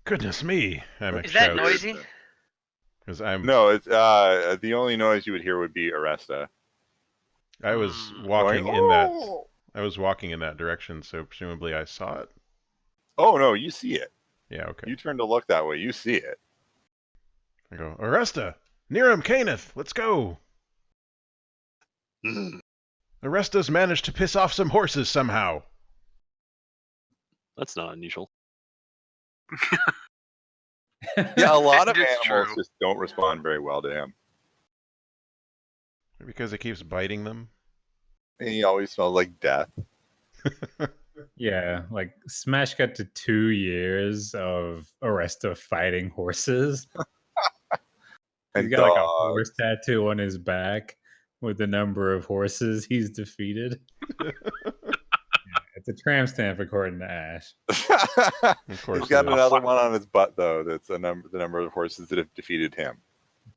Goodness me, Amek Is that shouts. noisy? Because I'm. No, it's the only noise you would hear would be Aoresta. I was walking Going, in that. "Oh!" I was walking in that direction, so presumably I saw it. Oh no, you see it. Yeah. Okay. You turn to look that way, you see it. I go, Aoresta, Niiram, Caeneth, let's go. Aoresta's managed to piss off some horses somehow. That's not unusual. Yeah, a lot of It's animals true. just don't respond very well to him. Because it keeps biting them. And he always smells like death. Yeah, like Smash got to 2 years of Aoresta fighting horses. He's And got like a dogs. horse tattoo on his back with the number of horses he's defeated. Yeah, it's a tramp stamp according to Ash. Of course. He's got it is. another one on his butt though. That's the number of horses that have defeated him.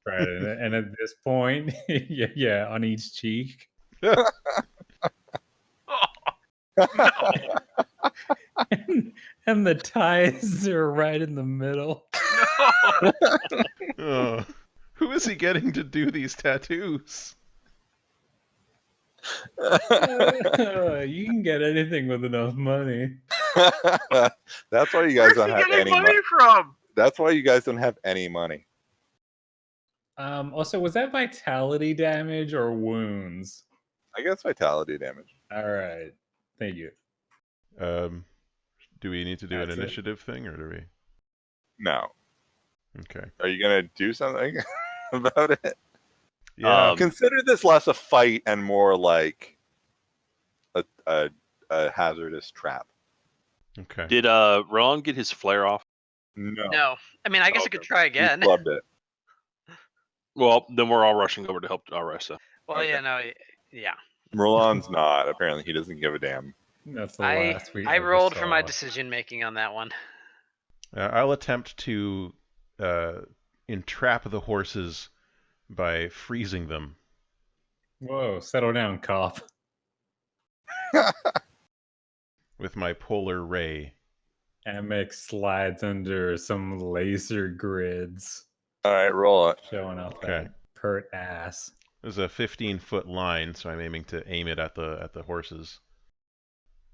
Right, and at this point, yeah, on each cheek. And the ties are right in the middle. Oh, who is he getting to do these tattoos? You can get anything with enough money. That's why you guys Where's don't he have getting any money money. from? That's why you guys don't have any money. Also, was that vitality damage or wounds? I guess vitality damage. All right, thank you. Do we need to do That's an it. initiative thing, or do we? No. Okay. Are you gonna do something about it? Yeah. Consider this less a fight and more like a hazardous trap. Okay. Did Rheland get his flare off? No. No. I mean, I guess I could try He again. clubbed it. Well, then we're all rushing over to help Aoresta. Well, Okay. yeah, no, yeah. Merlon's not. Apparently, he doesn't give a damn. That's the I last we I ever rolled for my saw. decision making on that one. I'll attempt to entrap the horses by freezing them. Whoa, settle down, cop. With my polar ray. Amek slides under some laser grids, All right, roll it. showing off Okay. that pert ass. There's a 15-foot line, so I'm aiming to aim it at the horses.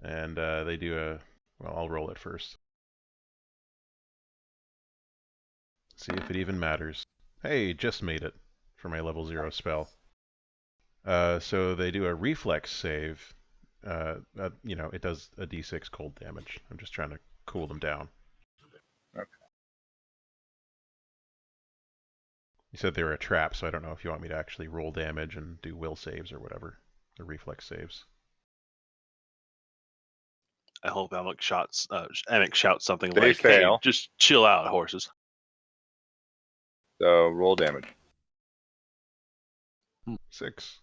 And they do a... Well, I'll roll it first. See if it even matters. Hey, just made it for my level 0 spell. So they do a reflex save. It does a d6 cold damage. I'm just trying to cool them down. Okay. You said they were a trap, so I don't know if you want me to actually roll damage and do will saves or whatever. The reflex saves. I hope Amek shouts something They like, fail. "Hey, just chill out, horses." So roll damage. 6.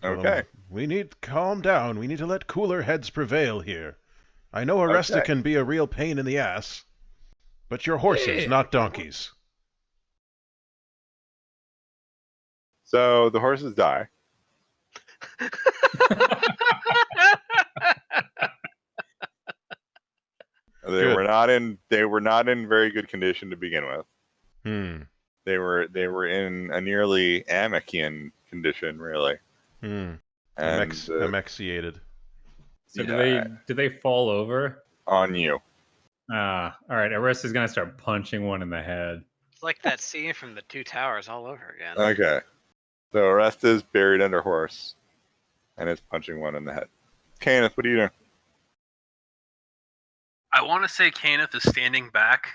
Okay. We need to calm down. We need to let cooler heads prevail here. I know Aoresta Okay. can be a real pain in the ass, but you're horses, not donkeys. So the horses die. They Good. were not in very good condition to begin with. They were in a nearly Amekian condition, really. And Amexiated. So yeah, do they fall over? on you. All right, Aoresta's gonna start punching one in the head. It's like that scene from the Two Towers all over again. Okay. So Aoresta's buried under horse and is punching one in the head. Caeneth, what are you doing? I want to say Caeneth is standing back,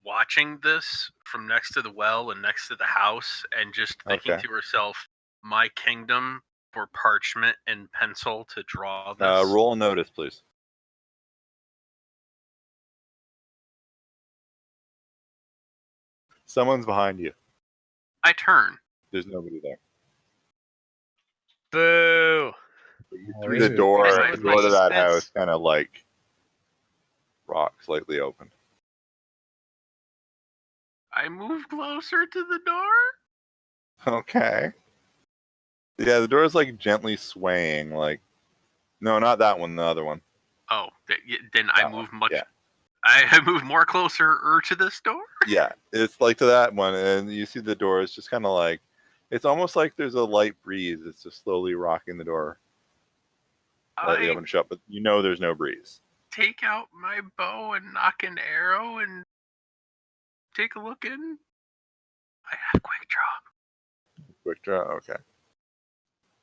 watching this from next to the well and next to the house, and just thinking Okay. to herself, "My kingdom for parchment and pencil to draw this." Roll a notice, please. Someone's behind you. I turn. There's nobody there. Boo! Through the door, Messing the with door my to that suspense. house kind of like rock slightly open. I move closer to the door. Okay. Yeah, the door's like gently swaying, like no, not that one, the other one. Oh, then I That move one, much. yeah. I move more closer to this door. Yeah, it's like to that one, and you see the door is just kind of like, it's almost like there's a light breeze. It's just slowly rocking the door, slightly I open and shut, but you know there's no breeze. take out my bow and knock an arrow and take a look in. I have quick draw. Quick draw, okay.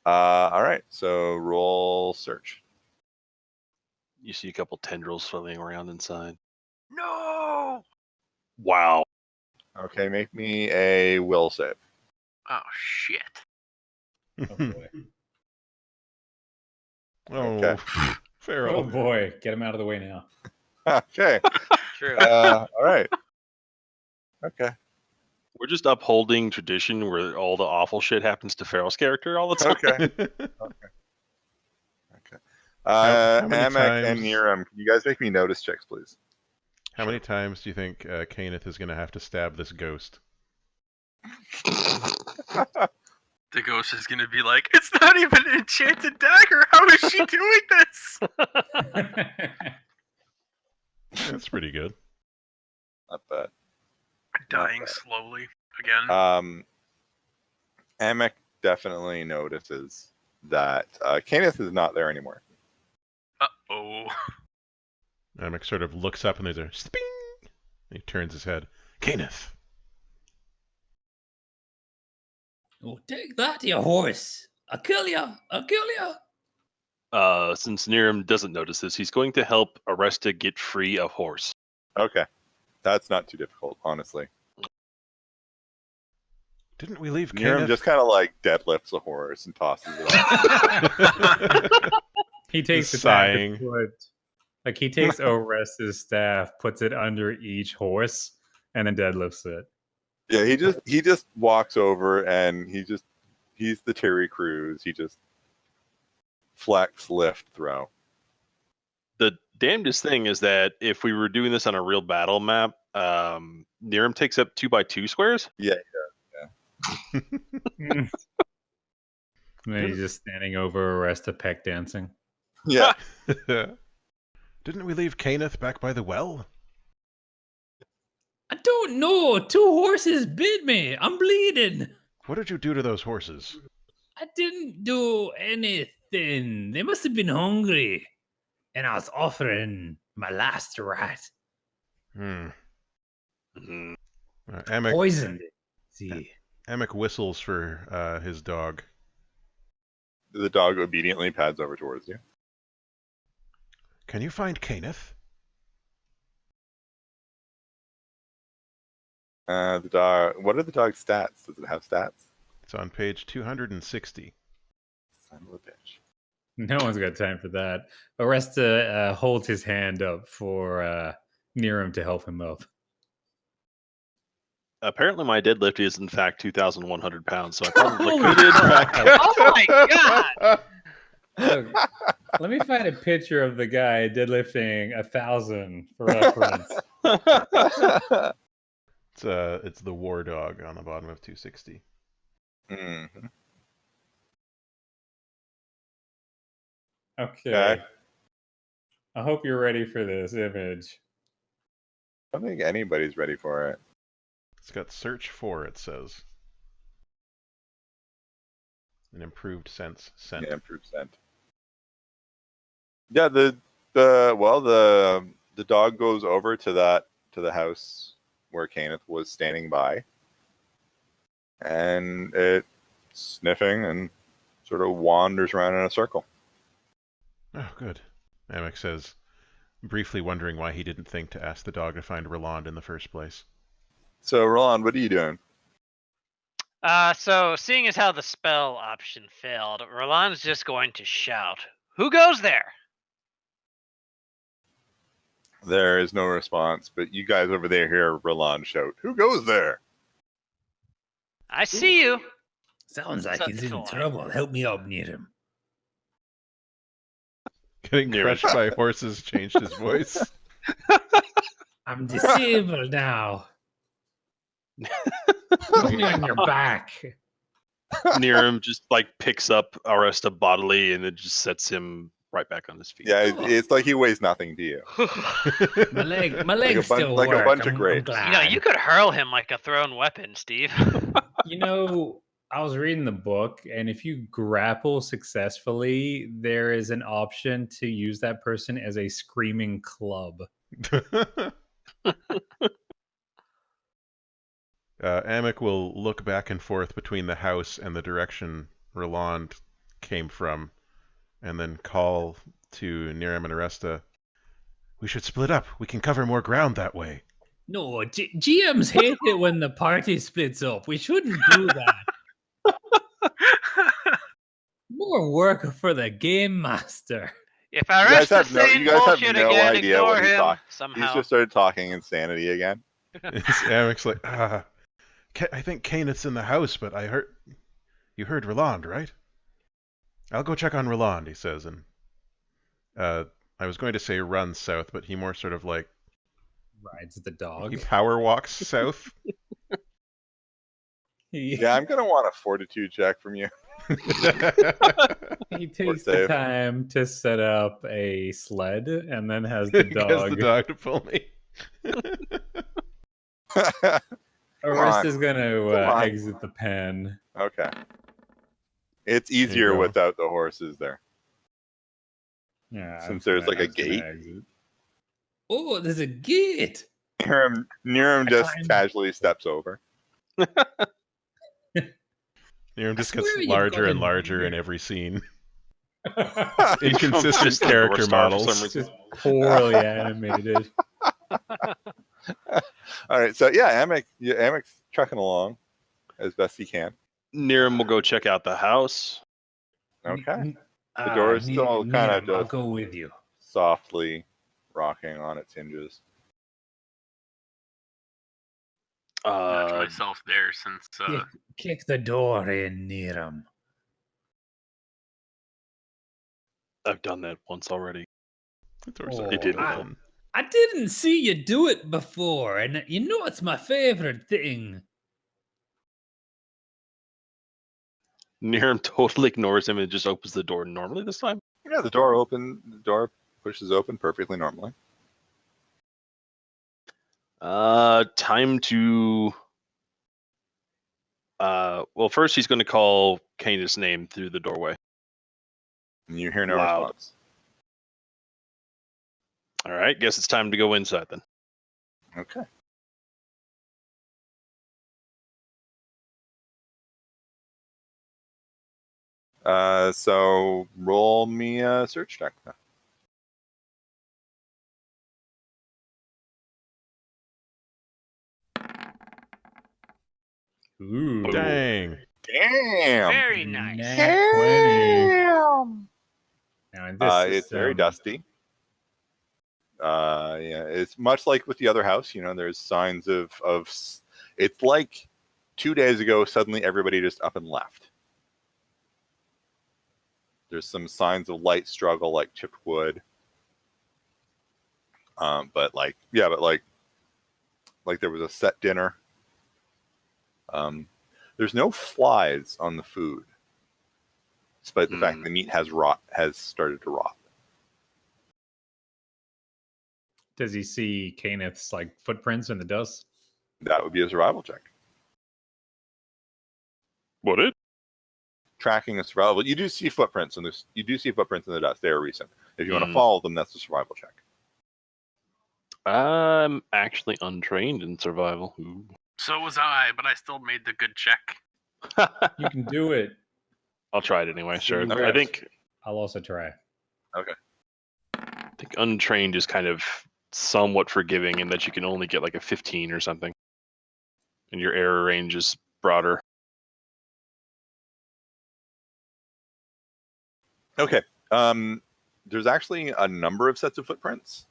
All right, so roll search. You see a couple tendrils floating around inside. No! Wow. Okay, make me a will save. Oh, shit. Oh boy. Okay. Oh, Pharaoh. Oh boy. Get him out of the way now. Okay. True. All right. Okay. We're just upholding tradition where all the awful shit happens to Pharaoh's character all the time. Okay. Okay. How many Amek and times- Niiram, can you guys make me notice checks, please? How many times do you think Caeneth is going to have to stab this ghost? The ghost is going to be like, it's not even an enchanted dagger. How is she doing this? That's pretty good. Not bad. Dying slowly again. Amek definitely notices that Caeneth is not there anymore. Uh-oh. Amek sort of looks up and there's a sping. He turns his head. Caeneth! Oh, take that, you horse! I'll kill ya! I'll kill ya! Since Niiram doesn't notice this, he's going to help Aoresta get free of horse. Okay. That's not too difficult, honestly. Didn't we leave Niiram Caeneth? just kind of like deadlifts a horse and tosses it off. He takes Just the time sighing. to put, like he takes Aoresta's staff, puts it under each horse, and then deadlifts it. Yeah, he just walks over and he's the Terry Crews. He just flex, lift, throw. The damnedest thing is that if we were doing this on a real battle map, Niiram takes up 2x2 squares. Yeah. And then he's just standing over Aoresta peck dancing. Yeah. Didn't we leave Caeneth back by the well? I don't know! 2 horses bit me! I'm bleeding! What did you do to those horses? I didn't do anything. They must have been hungry. And I was offering my last rat. Hmm. Mhm. Amek, Poisoned it. See. Amek whistles for his dog. The dog obediently pads over towards you. Can you find Caeneth? The dog. What are the dog's stats? Does it have stats? It's on page 260. Son of a bitch. No one's got time for that. Aoresta holds his hand up for Niiram to help him up. Apparently, my deadlift is in fact 2,100 pounds, so I probably Oh, could Oh my god! Look, let me find a picture of the guy deadlifting 1,000 for reference. It's the war dog on the bottom of 260. Mhm. Okay. I hope you're ready for this image. I don't think anybody's ready for it. It's got search for, it says. An improved sense scent. Yeah, improved scent. Yeah, the dog goes over to the house where Caeneth was standing by, and it's sniffing and sort of wanders around in a circle. Oh, good. Amek says, briefly wondering why he didn't think to ask the dog to find Rheland in the first place. So, Rheland, what are you doing? So seeing as how the spell option failed, Rheland's just going to shout, "Who goes there?" There is no response, but you guys over there hear Rheland shout, "Who goes there?" I see you. Sounds like So- he's in so- trouble. Help me up, Niiram. Getting Near crushed by horses changed his voice. I'm disabled now. Put me on your back. Niiram just like picks up Aoresta bodily and it just sets him right back on his feet. Yeah, it's like he weighs nothing to you. My legs still like work. a bunch of I'm grapes. glad. You could hurl him like a thrown weapon, Steve. I was reading the book, and if you grapple successfully, there is an option to use that person as a screaming club. Amek will look back and forth between the house and the direction Rheland came from, and then call to Niiram and Aoresta. We should split up. We can cover more ground that way. No, GMs hate it when the party splits up. We shouldn't do that. More work for the game master. If You guys Aoresta's have saying no bullshit again, idea ignore what he's him talking. somehow. He's just started talking insanity again. Amek's like, I think Caeneth's in the house, but you heard Rheland, right? I'll go check on Rheland, he says, and I was going to say run south, but he more sort of like Rides the dog. he power walks south. Yeah, I'm gonna want a fortitude check from you. He takes the time to set up a sled and then has the dog. Has the dog to pull me. Aoresta's gonna exit the pen. Okay. It's easier without the horses there. Yeah. Since there's like a gate. Oh, there's a gate. Niiram just casually steps over. Niiram just gets larger and larger in every scene. Inconsistent Just like character Star for models. some reason. Just poorly animated. All right, so yeah, Amek's trucking along as best he can. Niiram will go check out the house. Okay. The door is still kind of I'll just go with you. softly rocking on its hinges. Nudge myself there since Kick the door in, Niiram. I've done that once already. It didn't. I didn't see you do it before, and you know it's my favorite thing. Niiram totally ignores him and just opens the door normally this time. Yeah, the door pushes open perfectly normally. Time to well, first he's going to call Caeneth's name through the doorway. And you hear no Loud. response. All right, guess it's time to go inside then. Okay. So roll me a search check then. Ooh. Dang. Damn. Very nice. Nat 20. Now in this It's very dusty. Yeah, it's much like with the other house. There's signs of. It's like 2 days ago. Suddenly, everybody just up and left. There's some signs of light struggle, like chipped wood. But like there was a set dinner. There's no flies on the food, despite the fact the meat has started to rot. Does he see Caeneth's footprints in the dust? That would be a survival check. What it? Tracking a survival. You do see footprints in this. You do see footprints in the dust. They are recent. If you want to follow them, that's a survival check. I'm actually untrained in survival. Ooh. So was I, but I still made the good check. You can do it. I'll try it anyway. Sure. Okay. I think I'll also try. Okay. I think untrained is kind of somewhat forgiving in that you can only get like a 15 or something, and your error range is broader. Okay. There's actually a number of sets of footprints.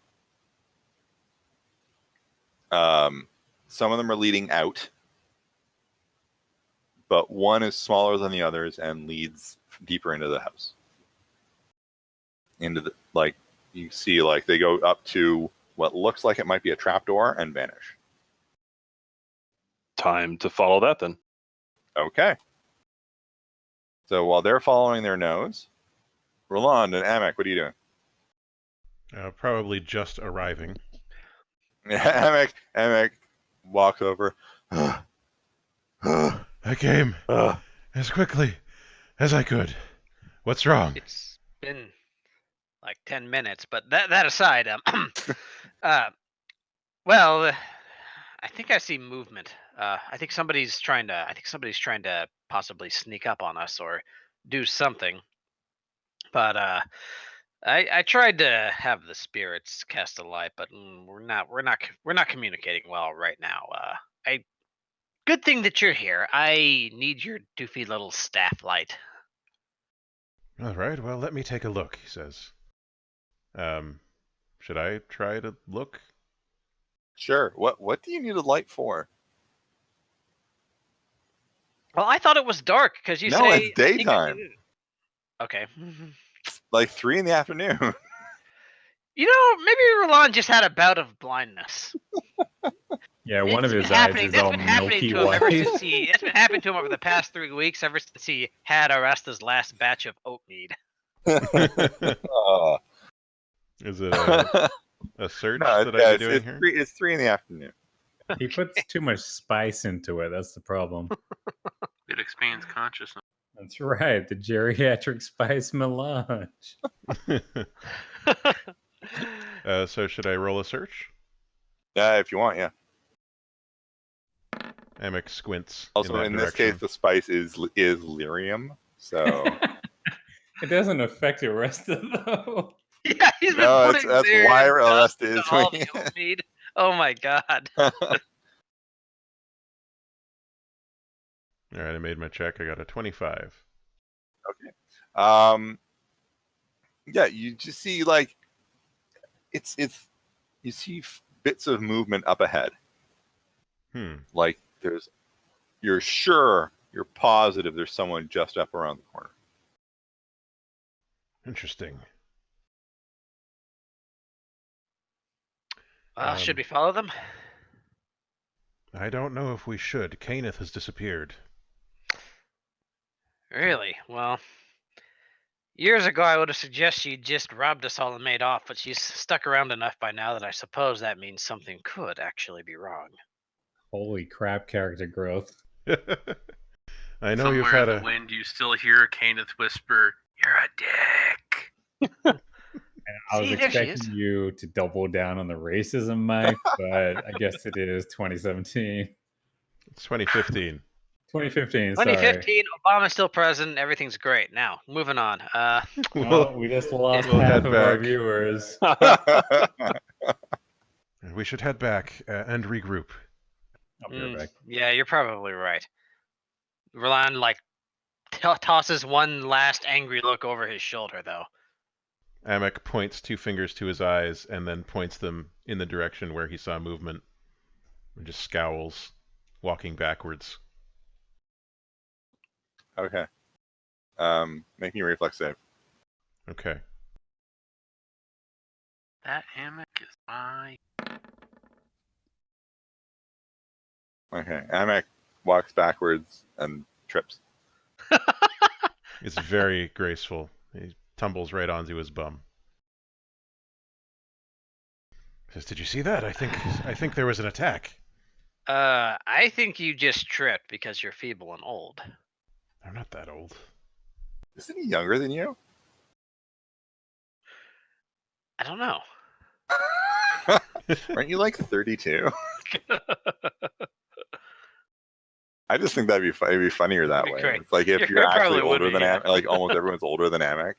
Some of them are leading out, but one is smaller than the others and leads deeper into the house. Into the you see they go up to what looks like it might be a trapdoor and vanish. Time to follow that then. Okay. So while they're following their nose, Rheland and Amek, what are you doing? Probably just arriving. Amek walks over. I came as quickly as I could. What's wrong? It's been like 10 minutes, but that aside, well, I think I see movement. I think somebody's trying to possibly sneak up on us or do something. But I tried to have the spirits cast a light, but we're not communicating well right now. Good thing that you're here. I need your doofy little staff light. All right, well, let me take a look, he says. Should I try to look? Sure. What do you need a light for? Well, I thought it was dark because you No, say it's daytime. Okay. Like 3 in the afternoon. You know, maybe Rheland just had a bout of blindness. Yeah, one of It's his been eyes happening- is that's all been happening milky to him ever white. since it's been happening to him over the past 3 weeks, ever since he had Aoresta's last batch of oat mead. Is it a search No, that I'd be doing here? it's 3 in the afternoon. He puts too much spice into it. That's the problem. It expands consciousness. That's right. The geriatric spice melange. So should I roll a search? If you want, yeah. Amek squints Also, in in that this direction. case, the spice is lyrium. So It doesn't affect Aoresta though. Yeah, he's been no, putting that's their why dust Aoresta is into all doing the oat mead. Oh my god. All right, I made my check. I got a 25. Yeah, you just see like it's you see bits of movement up ahead. Like you're positive there's someone just up around the corner. Interesting. Should we follow them? I don't know if we should. Caeneth has disappeared. Really? Well, years ago I would have suggested she just robbed us all and made off, but she's stuck around enough by now that I suppose that means something could actually be wrong. Holy crap, character growth. I know Somewhere you've had in the wind, you still hear Caeneth whisper, "You're a dick." And I was See, there she is. expecting you to double down on the racism, Mike, but I guess it is 2017. It's 2015. 2015, sorry. 2015, Obama's still president, everything's great. Now, moving on. Well, we just lost we'll half head of our back. viewers. We should head back and regroup. I'll be right back. Yeah, you're probably right. Rheland, tosses one last angry look over his shoulder, though. Amek points 2 fingers to his eyes and then points them in the direction where he saw movement. And just scowls, walking backwards. Okay. Make me a reflex save. Okay. That Amek is my... Okay. Amek walks backwards and trips. It's very graceful. He tumbles right onto his bum. Says, "Did you see that? I think there was an attack." I think you just tripped because you're feeble and old. I'm not that old. Isn't he younger than you? I don't know. Aren't you like 32? I just think it'd be funnier that way. Great. It's like if You you're actually probably would older be, than yeah. Amek, like almost everyone's older than Amek.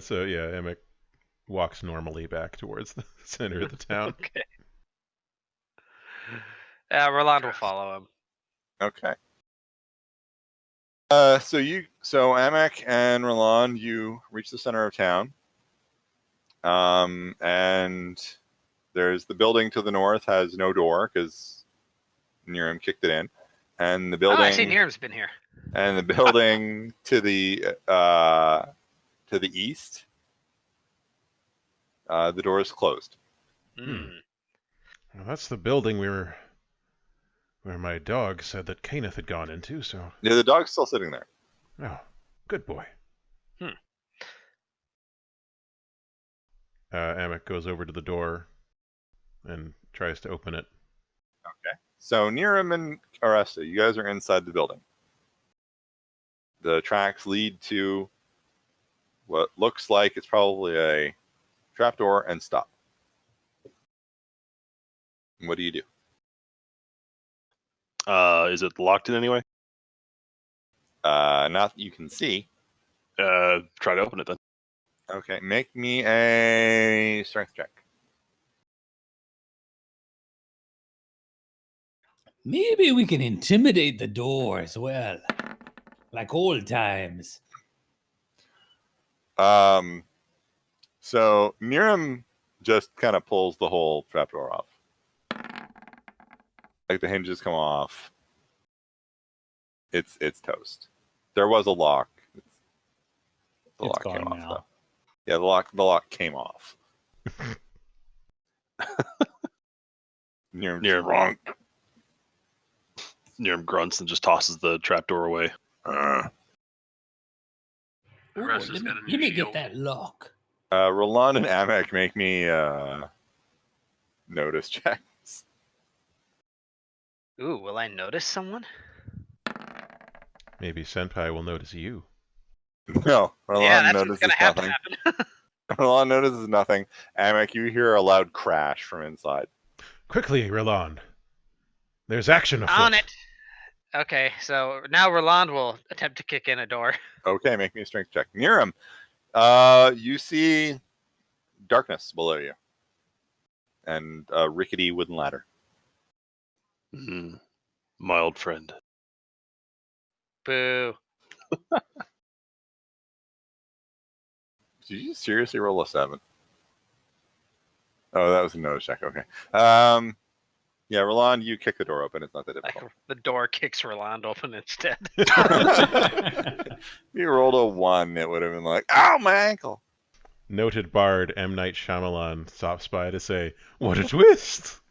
So yeah, Amek walks normally back towards the center of the town. Okay. Rheland will follow him. Okay. So Amek and Rheland, you reach the center of town. And there's the building to the north has no door because Niiram kicked it in. And the building Oh, I see Niiram's been here. And the building to the east, the door is closed. Mm. Well, that's the building where my dog said that Caeneth had gone into, so... Yeah, the dog's still sitting there. Oh, good boy. Amek goes over to the door and tries to open it. Okay. So Niiram and Aoresta, you guys are inside the building. The tracks lead to what looks like it's probably a trapdoor and stop. What do you do? Is it locked in any way? Not that you can see. Try to open it then. Okay, make me a strength check. Maybe we can intimidate the door as well, like old times. So Niiram just kind of pulls the whole trapdoor off. Like the hinges come off. It's toast. There was a lock. The It's lock came gone off now. though. Yeah, the lock came off. Niiram's wrong. Niiram grunts and just tosses the trapdoor away. The Ooh, rest let has me, got a new let me get shield. that lock. Rheland and Amek make me notice checks. Ooh, will I notice someone? Maybe Senpai will notice you. No, Yeah, Rheland that's what's notices gonna have to nothing. happen. Rheland notices nothing. Amek, you hear a loud crash from inside. Quickly, Rheland. There's action afoot. On it. Okay, so now Rheland will attempt to kick in a door. Okay, make me a strength check. Niiram, you see darkness below you. And a rickety wooden ladder. My old friend. Boo. Did you seriously roll a 7? Oh, that was a notice check. Okay. Yeah, Rheland, you kick the door open. It's not that Like difficult. the door kicks Rheland open instead. If you rolled a 1, it would have been like, ow, my ankle. Noted bard M. Night Shyamalan stops by to say, "What a twist!"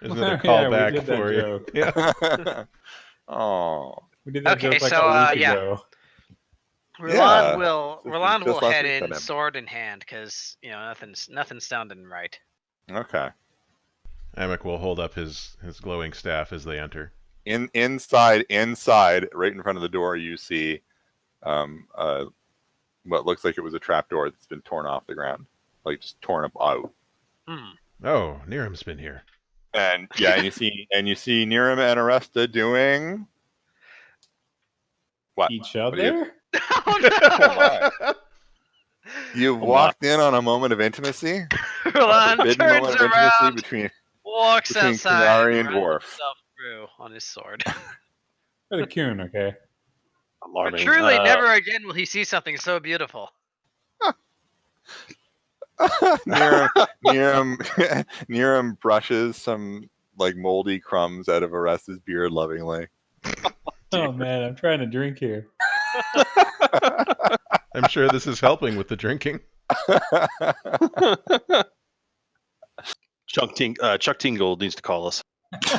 Isn't it a Yeah, we callback did that for you? joke. Yeah. Oh. We did that Okay, joke like so, a week yeah. ago. Yeah. Rheland Just will last head week that in happened. sword in hand because nothing's sounding right. Okay. Amek will hold up his glowing staff as they enter. Inside, right in front of the door, you see what looks like it was a trapdoor that's been torn off the ground. Like, just torn up out. Oh, Niiram's been here. And yeah, and you see Niiram and Aoresta doing what? Each What do you- other? Oh no! You walked in on a moment of intimacy. Rheland Forbidden turns moment of intimacy around, between walks between outside, Canary and runs Dwarf. himself through on his sword. For the coon, okay. But Alarming. truly, never again will he see something so beautiful. Niiram brushes some like moldy crumbs out of Aoresta's beard lovingly. Oh man, I'm trying to drink here. I'm sure this is helping with the drinking. Chuck Tingle needs to call us. This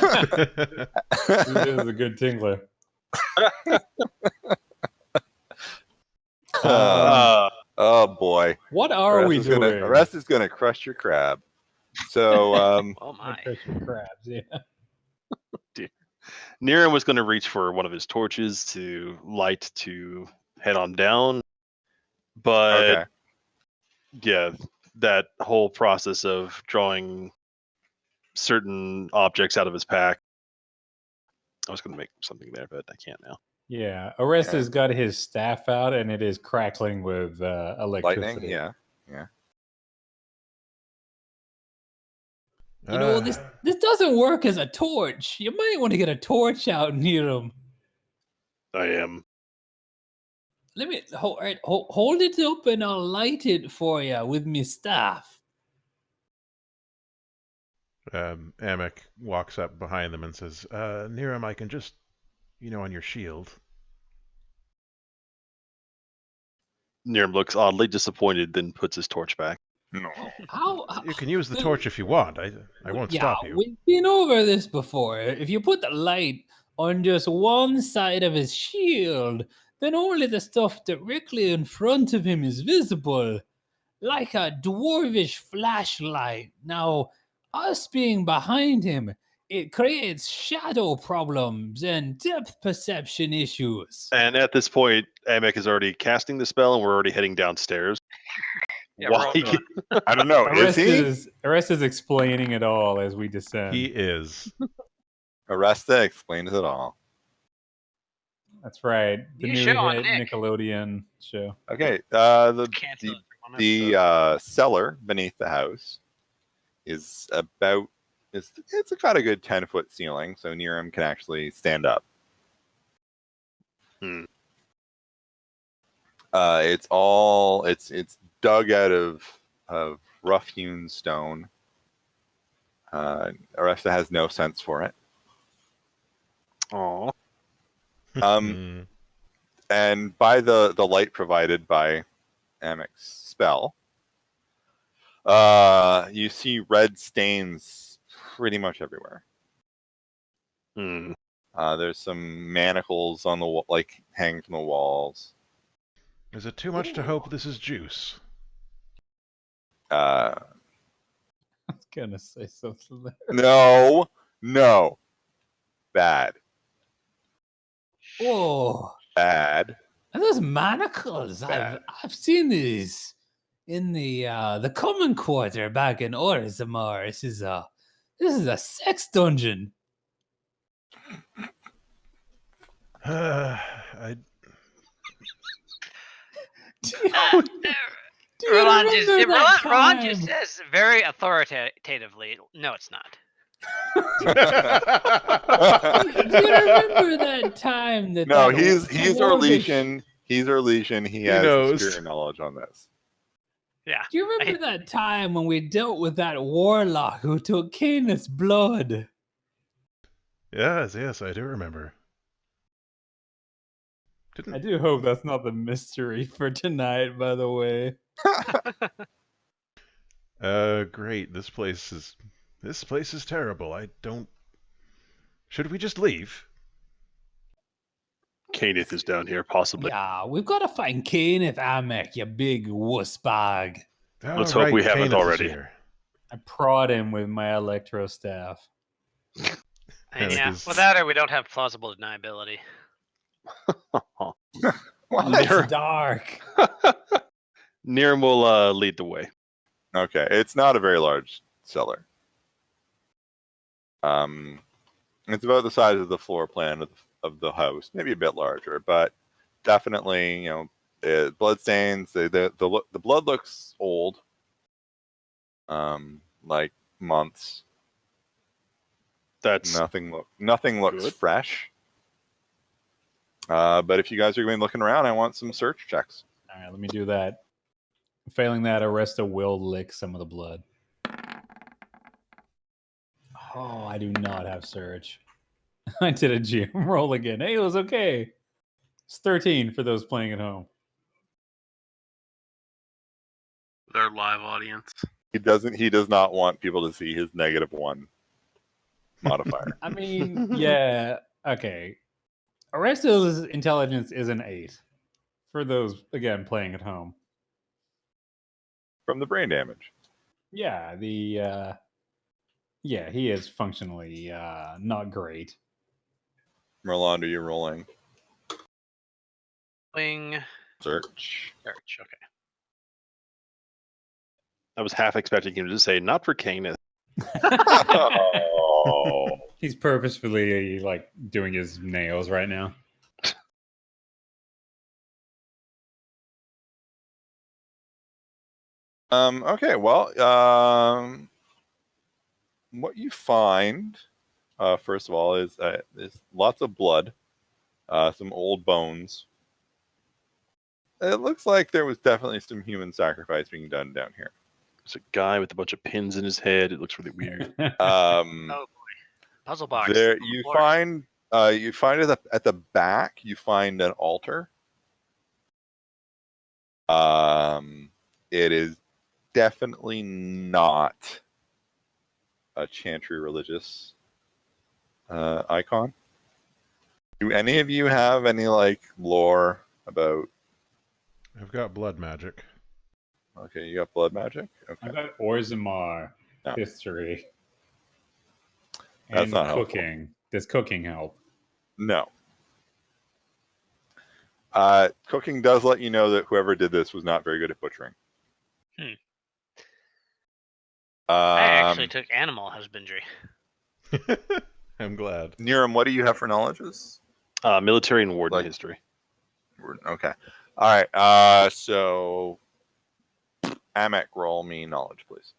is a good tingler. Oh boy. What are we doing? Aoresta's gonna crush your crab. So Oh my! Nutrition crabs, yeah. Niiram was going to reach for one of his torches to light to head on down, but okay. yeah, that whole process of drawing certain objects out of his pack. I was going to make something there, but I can't now. Yeah, Aoresta's got his staff out and it is crackling with electricity. Lightning, yeah. You know, this doesn't work as a torch. You might want to get a torch out near him. I am. Let me hold it up and I'll light it for you with me staff. Amek walks up behind them and says, Niiram, I can just, on your shield. Niiram looks oddly disappointed, then puts his torch back. No. You can use the torch if you want. I won't stop you. We've been over this before. If you put the light on just one side of his shield, then only the stuff directly in front of him is visible, like a dwarvish flashlight. Now, us being behind him, it creates shadow problems and depth perception issues. And at this point, Amek is already casting the spell, and we're already heading downstairs. Yeah, we're all Why? going. I don't know. Is he? Aoresta's explaining it all as we descend. He is. Aoresta explains it all. That's right. The New new show on hit Nick. Nickelodeon show. Okay. Cancel it for one episode. The cellar beneath the house is about it's got a good 10-foot ceiling, so Niiram can actually stand up. It's dug out of rough hewn stone. Aoresta has no sense for it. Aw. And by the light provided by Amek's spell, you see red stains pretty much everywhere. There's some manacles on the wall, like hanging from the walls. Is it too much to hope this is juice? I was gonna say something there. No, bad. Whoa. Bad. And those manacles, Bad. I've seen these in the common quarter back in Orzammar. This is a sex dungeon. I Do you Rheland remember that Rheland just time? says very authoritatively, no, it's not. Do you remember that time that? No, that he's dwarvish- Orlesian. He's Orlesian. He has knows. superior knowledge on this. Yeah. Do you remember that time when we dealt with that warlock who took Caeneth's blood? Yes, I do remember. I do hope that's not the mystery for tonight, by the way. Great. This place is terrible. I don't. Should we just leave? Caeneth is down here, possibly. Yeah, we've got to find Caeneth, Amek, you big wuss bag. Let's hope we haven't Caeneth is already. here. I prod him with my electro staff. And it yeah, is- without it, we don't have plausible deniability. It's dark. Niiram will lead the way. Okay, it's not a very large cellar. It's about the size of the floor plan of the house, maybe a bit larger, but definitely, blood stains. The blood looks old, like months. That's Nothing looks good. fresh. But if you guys are going to be looking around, I want some search checks. All right, let me do that. Failing that, Aoresta will lick some of the blood. Oh, I do not have search. I did a GM roll again. Hey, it was okay. It's 13 for those playing at home. Their live audience. He does not want people to see his -1 modifier. I mean, yeah, okay. Aoresta's intelligence is an 8 for those, again, playing at home. From the brain damage. Yeah, yeah, he is functionally not great. Merlond, are you rolling Wing search? search. Okay. I was half expecting him to say, not for Caeneth. Oh. He's purposefully like doing his nails right now. Okay, well, what you find, first of all, is there's lots of blood, some old bones. It looks like there was definitely some human sacrifice being done down here. There's a guy with a bunch of pins in his head. It looks really weird. Oh boy. Puzzle box. There on the you floor. find at the back you find an altar. It is definitely not a chantry religious icon. Do any of you have any like lore about? I've got blood magic. Okay, you got blood magic. Okay, I've got Orzammar No. history. That's And not helpful. cooking. Does cooking help? no. Cooking does let you know that whoever did this was not very good at butchering. I actually took animal husbandry. I'm glad. Niiram, what do you have for knowledges? Military and warden Like- history. Okay. All right. So, Amek, roll me knowledge, please.